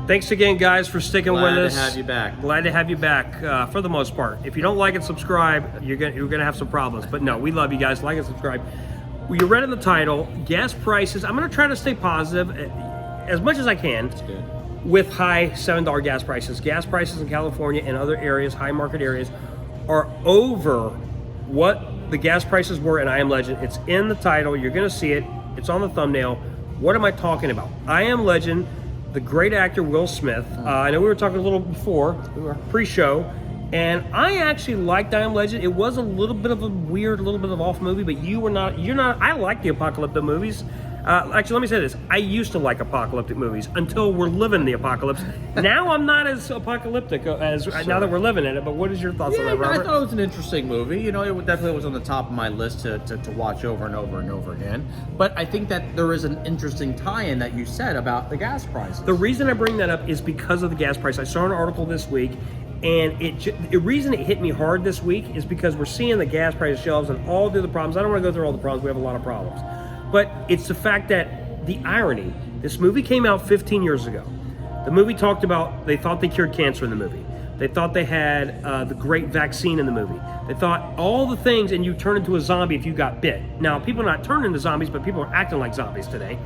Thanks again, guys, for sticking with us. Glad to have you back. Glad to have you back for the most part. If you don't like and subscribe, you're gonna have some problems. But no, we love you guys. Like and subscribe. Well, you read in the title, gas prices. I'm gonna try to stay positive as much as I can. That's good. With high $7 gas prices. Gas prices in California and other areas, high market areas, are over what the gas prices were in I Am Legend. It's in the title. You're gonna see it. It's on the thumbnail. What am I talking about? I Am Legend. The great actor Will Smith. I know we were talking a little before, pre-show, and I actually liked I Am Legend. It was a little bit of a weird, little bit of off movie, but you're not. I like the apocalyptic movies. Actually, let me say this. I used to like apocalyptic movies until we're living the apocalypse. Now I'm not as apocalyptic as now that we're living in it, but what is your thoughts on that, Robert? I thought it was an interesting movie. You know, it definitely was on the top of my list to watch over and over and over again. But I think that there is an interesting tie-in that you said about the gas prices. The reason I bring that up is because of the gas price. I saw an article this week, and the reason it hit me hard this week is because we're seeing the gas price shelves and all the other problems. I don't want to go through all the problems. We have a lot of problems. But it's the fact that the irony, this movie came out 15 years ago. The movie talked about, they thought they cured cancer in the movie. They thought they had the great vaccine in the movie. They thought all the things, and you turn into a zombie if you got bit. Now, people are not turning into zombies, but people are acting like zombies today.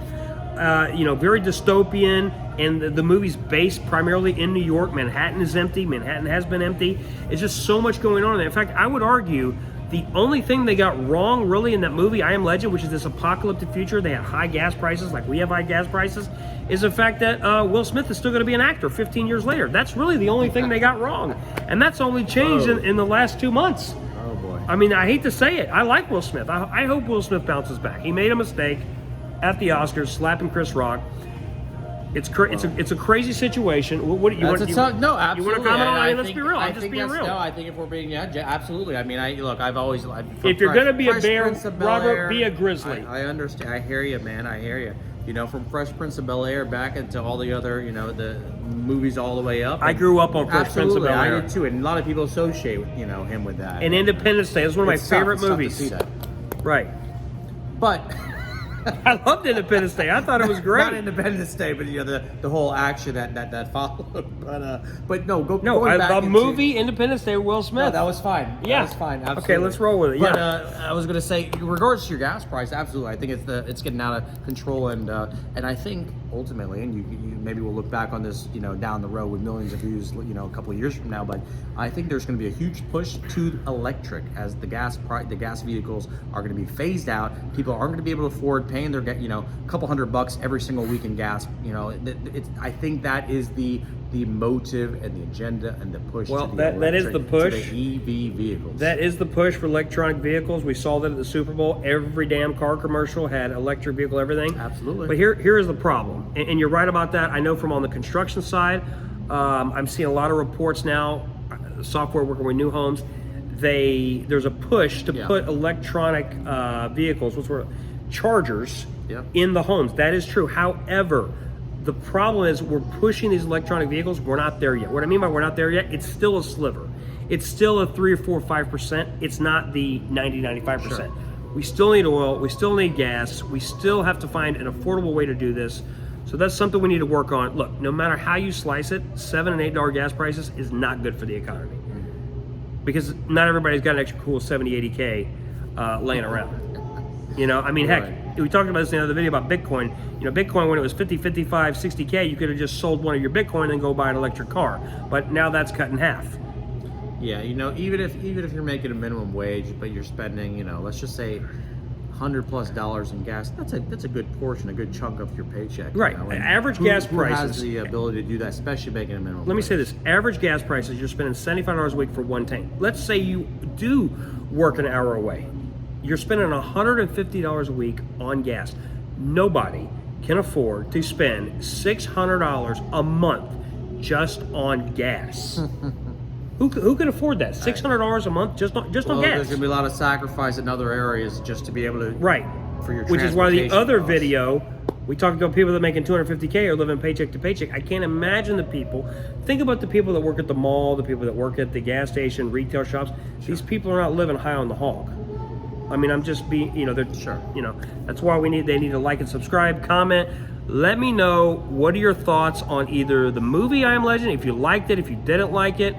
Very dystopian, and the movie's based primarily in New York. Manhattan is empty. Manhattan has been empty. It's just so much going on there. In fact, I would argue the only thing they got wrong really in that movie, I Am Legend, which is this apocalyptic future, they had high gas prices like we have high gas prices, is the fact that Will Smith is still going to be an actor 15 years later. That's really the only thing they got wrong. And that's only changed in the last 2 months. Oh, boy. I mean, I hate to say it. I like Will Smith. I hope Will Smith bounces back. He made a mistake at the Oscars, slapping Chris Rock. It's a crazy situation. What you want? No, absolutely. You want to comment on it? Let's be real. I'm just being real. No, I think if we're being, absolutely. I mean, I've always. If you're going to be a bear, Robert, be a grizzly. I understand. I hear you, man. I hear you. You know, from Fresh Prince of Bel-Air back into all the other, the movies all the way up. I grew up on Fresh Prince of Bel-Air. I did too, and a lot of people associate, him with that. And Independence Day is one of my favorite movies. Tough to see that. Right. But. I loved Independence Day. I thought it was great. Not Independence Day, but the whole action that followed. But no, No, going back the movie Independence Day with Will Smith. No, that was fine. Yeah, that was fine. Absolutely. Okay, let's roll with it. But yeah. I was gonna say, in regards to your gas price, absolutely. I think it's getting out of control, and I think ultimately, and you maybe we'll look back on this, down the road with millions of views, a couple of years from now. But I think there's going to be a huge push to electric as the gas vehicles are going to be phased out. People aren't going to be able to afford paying their a couple $100 every single week in gas. I think that is the motive and the agenda and the push. Well, to the that is the push. To the EV vehicles. That is the push for electronic vehicles. We saw that at the Super Bowl. Every damn car commercial had electric vehicle, everything. Absolutely. But here is the problem, and you're right about that. I know from on the construction side, I'm seeing a lot of reports now. Software working with new homes, there's a push to put electronic vehicles, which were chargers, in the homes. That is true. However, the problem is we're pushing these electronic vehicles. We're not there yet. What I mean by we're not there yet, it's still a sliver. It's still a 3 or 4 or 5%. It's not the 90-95%. Sure. We still need oil. We still need gas. We still have to find an affordable way to do this. So that's something we need to work on. Look, no matter how you slice it, $7 and $8 gas prices is not good for the economy, because not everybody's got an extra cool 70, 80K laying around. Heck, we talked about this in the other video about Bitcoin. Bitcoin, when it was 50, 55, 60K, you could have just sold one of your Bitcoin and then go buy an electric car. But now that's cut in half. Yeah, even if you're making a minimum wage, but you're spending, let's just say $100+ in gas, that's a good portion, a good chunk of your paycheck. Right. Average gas prices. Who has the ability to do that, especially making a minimum Let me wage? say this. Average gas prices, you're spending $75 a week for one tank. Let's say you do work an hour away. You're spending $150 a week on gas. Nobody can afford to spend $600 a month just on gas. Who can afford that? $600 a month just on gas? There's going to be a lot of sacrifice in other areas just to be able to... Right. For your Which is why the other costs. video, we talked about people that are making $250K or living paycheck to paycheck. I can't imagine the people. Think about the people that work at the mall, the people that work at the gas station, retail shops. Sure. These people are not living high on the hog. I mean, I'm just being, they're, sure. That's why they need to like and subscribe, comment. Let me know, what are your thoughts on either the movie I Am Legend, if you liked it, if you didn't like it,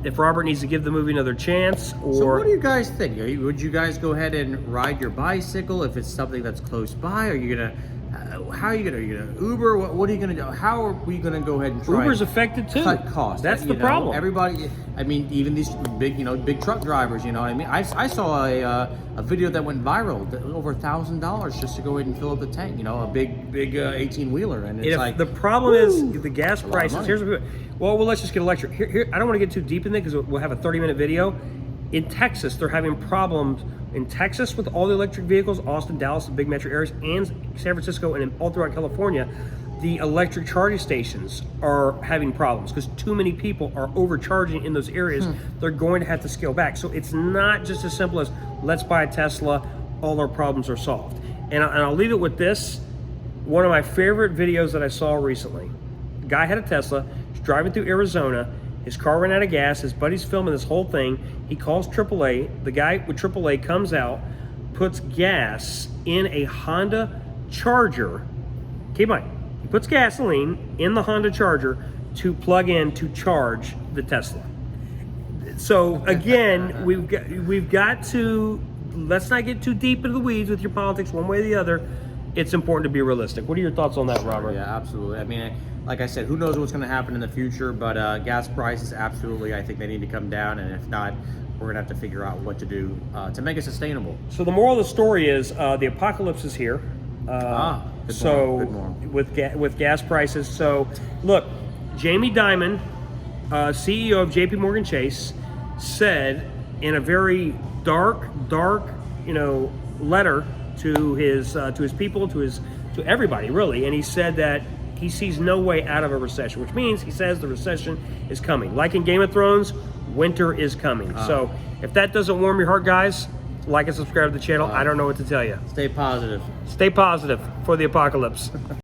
if Robert needs to give the movie another chance, or... So what do you guys think? Would you guys go ahead and ride your bicycle if it's something that's close by? Are you gonna, how are you gonna Uber? What are you gonna do? How are we gonna go ahead and try Uber's and affected too. cut costs? That's the problem. Everybody, I mean, even these big, big truck drivers, you know what I mean? I saw a video that went viral, over $1,000 just to go ahead and fill up the tank, a big 18-wheeler, and it's like... The problem is the gas a lot of prices. money. Here's what well, let's just get electric. Here, I don't want to get too deep in it because we'll have a 30-minute video. In Texas, they're having problems in Texas with all the electric vehicles, Austin, Dallas, the big metro areas, and San Francisco, and all throughout California. The electric charging stations are having problems because too many people are overcharging in those areas. They're going to have to scale back. So it's not just as simple as let's buy a Tesla, all our problems are solved. And I'll leave it with this. One of my favorite videos that I saw recently. The guy had a Tesla, he's driving through Arizona. His car ran out of gas. His buddy's filming this whole thing. He calls AAA. The guy with AAA comes out, puts gas in a Honda Charger. Keep in mind, he puts gasoline in the Honda Charger to plug in to charge the Tesla. So again, we've got to, let's not get too deep into the weeds with your politics one way or the other. It's important to be realistic. What are your thoughts on that, Robert? Yeah, absolutely. I mean, like I said, who knows what's going to happen in the future, but gas prices, absolutely, I think they need to come down, and if not, we're going to have to figure out what to do to make it sustainable. So the moral of the story is the apocalypse is here. Good moral. With gas prices. So look, Jamie Dimon, CEO of JP Morgan Chase, said in a very dark, letter to his people, to everybody really, and he said that he sees no way out of a recession, which means he says the recession is coming. Like in Game of Thrones, winter is coming. So if that doesn't warm your heart, guys, like and subscribe to the channel. I don't know what to tell you. Stay positive. Stay positive for the apocalypse.